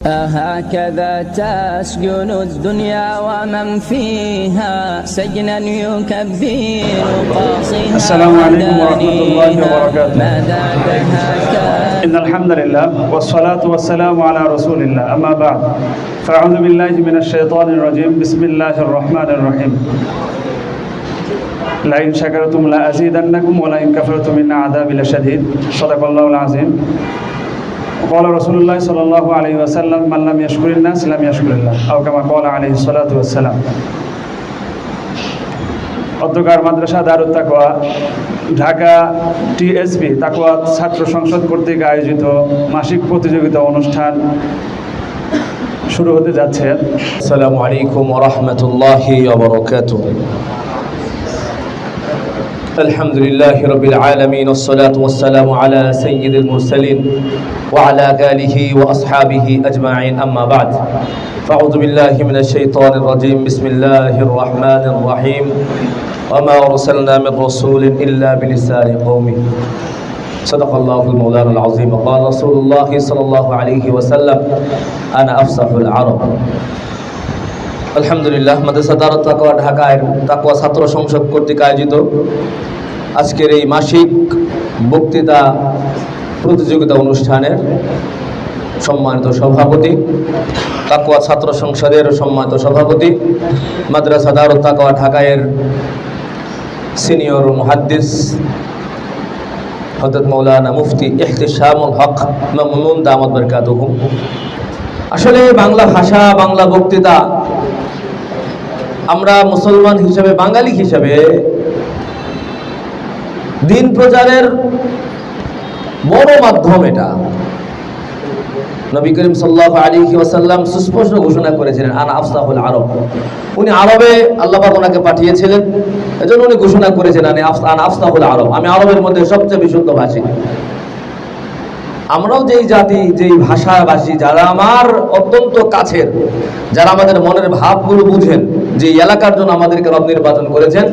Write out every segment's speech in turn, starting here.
هكذا تسجن الدنيا ومن فيها سجنا يكبر قاصها. السلام عليكم ورحمة الله وبركاته. إن الحمد لله والصلاة والسلام على رسول الله أما بعد فأعوذ بالله من الشيطان الرجيم بسم الله الرحمن الرحيم لئن شكرتم لأزيدنكم ولئن كفرتم إن عذابي لشديد صدق الله العظيم. قال رسول الله صلى الله عليه وسلم من لم يشكر الناس لم يشكر الله أو كما قال عليه الصلاة والسلام. অধ্যকার মাদ্রাসা দারুত তাকওয়া ঢাকা টিএসপি তাকওয়া ছাত্র সংসদ কর্তৃক আয়োজিত মাসিক প্রতিযোগিতা অনুষ্ঠান শুরু হতে যাচ্ছে। আসসালামু আলাইকুম ওয়া রাহমাতুল্লাহি ওয়া বারাকাতুহু। আলহামদুলিল্লাহি রাব্বিল আলামিন ওয়াস সালাতু ওয়াস সালামু আলা সাইয়্যিদিল মুরসালিন ওয়া আলা আলিহি ওয়া আসহাবিহি আজমাইন আম্মা বা'দ। ফাআউযু বিল্লাহি মিনাশ শাইতানির রাজীম। বিসমিল্লাহির রাহমানির রাহিম। ওয়া মা আরসালনা মির রাসূলিন ইল্লা বিলিসানি কওমিহি। সাদাকাল্লাহুল মাওলানাল আযীম। ওয়া ক্বালা রাসূলুল্লাহি সাল্লাল্লাহু আলাইহি ওয়াসাল্লাম আনা আফসাহুল আরব। আলহামদুলিল্লাহ, মাদ্রাসা দারুত তাকওয়া ঢাকায় তাকওয়া ছাত্র সংসদ কর্তৃক আয়োজিত আজকের এই মাসিক বক্তৃতা প্রতিযোগিতা অনুষ্ঠানের সম্মানিত সভাপতি, তাকওয়া ছাত্র সংসদের সম্মানিত সভাপতি, মাদ্রাসা দারুত তাকওয়া ঢাকায়ের সিনিয়র মুহাদ্দিস হযরত মাওলানা মুফতি ইহতিশামুল হক মামুনুন দামাত বারাকাতুহু। আসলে বাংলা ভাষা, বাংলা বক্তৃতা আমরা মুসলমান হিসেবে, বাঙালি হিসেবে দিন প্রচারের বড় মাধ্যম এটা। নবী করিম সাল্লাল্লাহু আলাইহি ওয়াসাল্লাম সুস্পষ্ট ঘোষণা করেছিলেন আনা আফসাহুল আরব। উনি আরবে আল্লাহ পাক ওনাকে পাঠিয়েছিলেন, এজন্য উনি ঘোষণা করেছেন আনা আফসাহুল আরব, আমি আরবের মধ্যে সবচেয়ে বিশুদ্ধ ভাষী। আমরাও যেই জাতি, যেই ভাষাভাষী, যারা আমার অত্যন্ত কাছের, যারা আমাদের মনের ভাবগুলো বুঝেন, যে এলাকার জন্য আমাদেরকে রব নির্বাচন করেছেন,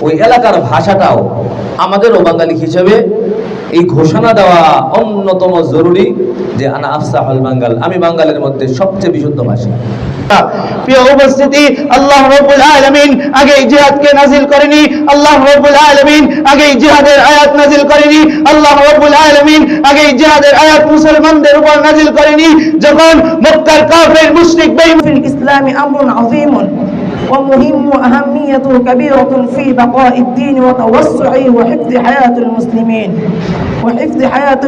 ওই এলাকার ভাষাটাও আমাদেরও বাঙালি হিসেবে এই ঘোষণা দেওয়া অন্যতম জরুরি যে আনা আফসাহুল বাঙ্গাল, আমি বাঙালির মধ্যে সবচেয়ে বিশুদ্ধ ভাষী। প্রিয় উপস্থিতি, আল্লাহ রাব্বুল আলামিন আগে জিহাদকে নাযিল করেনি, আল্লাহ রাব্বুল আলামিন আগে জিহাদের আয়াত নাযিল করেনি, আল্লাহ রাব্বুল আলামিন আগে জিহাদের আয়াত মুসলমানদের উপর নাযিল করেনি। যখন মক্কার কাফির মুশরিক বেঈমান ইসলামি আমরুন আযীমুন ومهم وأهميته كبيرة في بقاء الدين وتوسعه وحفظ حياة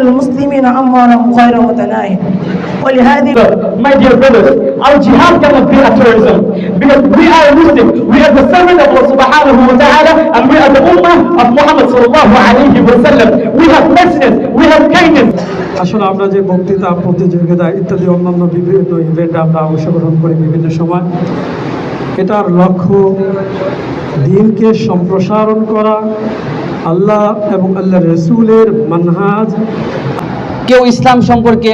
المسلمين أمرا غير متناهي. ولهذه my dear brothers, our jihad cannot be a terrorism, because we are Muslims, we are the servant of Allah subhanahu wa ta'ala, and we are the ummah of Muhammad sallallahu alayhi wa sallam. We have merciless, we have kindness. আসলে আমরা যে বক্তৃতা প্রতিযোগিতা ইত্যাদি অন্যান্য বিভিন্ন ইভেন্টে আমরা অংশগ্রহণ করি বিভিন্ন সময়, এটার লক্ষ্য দ্বীনকে সম্প্রসারণ করা, আল্লাহ এবং আল্লাহ রসুলের মানহাজ। কেউ ইসলাম সম্পর্কে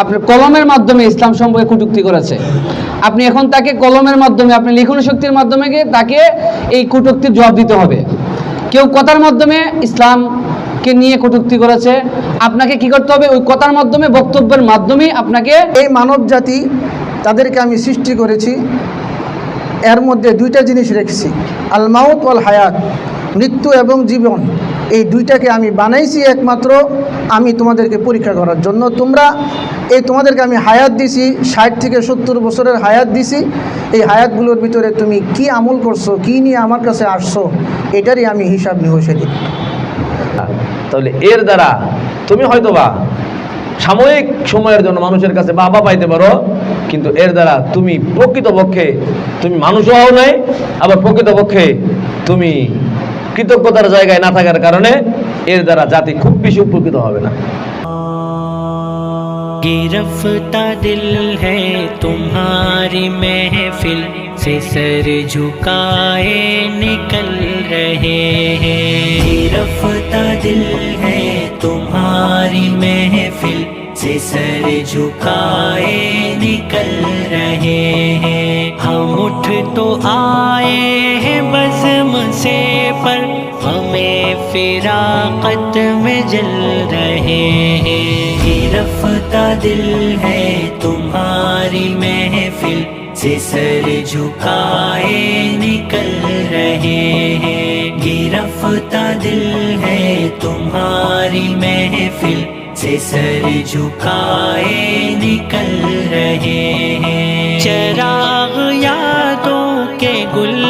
আপনার কলমের মাধ্যমে ইসলাম সম্পর্কে কটূক্তি করেছে, আপনি এখন তাকে কলমের মাধ্যমে, আপনি লিখন শক্তির মাধ্যমে তাকে এই কটূক্তির জবাব দিতে হবে। কেউ কথার মাধ্যমে ইসলামকে নিয়ে কটূক্তি করেছে, আপনাকে কি করতে হবে? ওই কথার মাধ্যমে, বক্তব্যের মাধ্যমে আপনাকে। এই মানব জাতি, তাদেরকে আমি সৃষ্টি করেছি, এর মধ্যে দুইটা জিনিস রেখেছি, আল মাউত ওয়াল হায়াত, মৃত্যু এবং জীবন। এই দুইটাকে আমি বানাইছি একমাত্র আমি তোমাদেরকে পরীক্ষা করার জন্য। তোমাদেরকে আমি হায়াত দিছি, 60 থেকে 70 বছরের হায়াত দিছি। এই হায়াতগুলোর ভিতরে তুমি কি আমল করছো, কি নিয়ে আমার কাছে আসছো, এটারই আমি হিসাব নিকাশ দিই। তাহলে এর দ্বারা তুমি হয়তোবা সাময়িক সময়ের জন্য মানুষের কাছে বাবা পাইতে পারো, কিন্তু এর দ্বারা তুমি প্রকৃতপক্ষে তুমি মানুষও হও নাই, আবার প্রকৃতপক্ষে তুমি কৃতজ্ঞতার জায়গায় না থাকার কারণে এর দ্বারা জাতি খুব বেশি উপকৃত হবে না। गिरफ्ता दिल है तुम्हारी महफिल से सर झुकाए निकल रहे हैं। गिरफ्ता दिल है तुम्हारी महफिल से सर झुकाए निकल रहे हैं। हम उठ तो आए हैं बज़्म से, पर हमें फिराकत में जल रहे हैं। गिरफ्ता दिल है तुम्हारा से सर झुकाए निकल रहे हैं। गिरफ्ता दिल है तुम्हारी महफिल से सर झुकाए निकल रहे हैं। चिराग यादों के गुल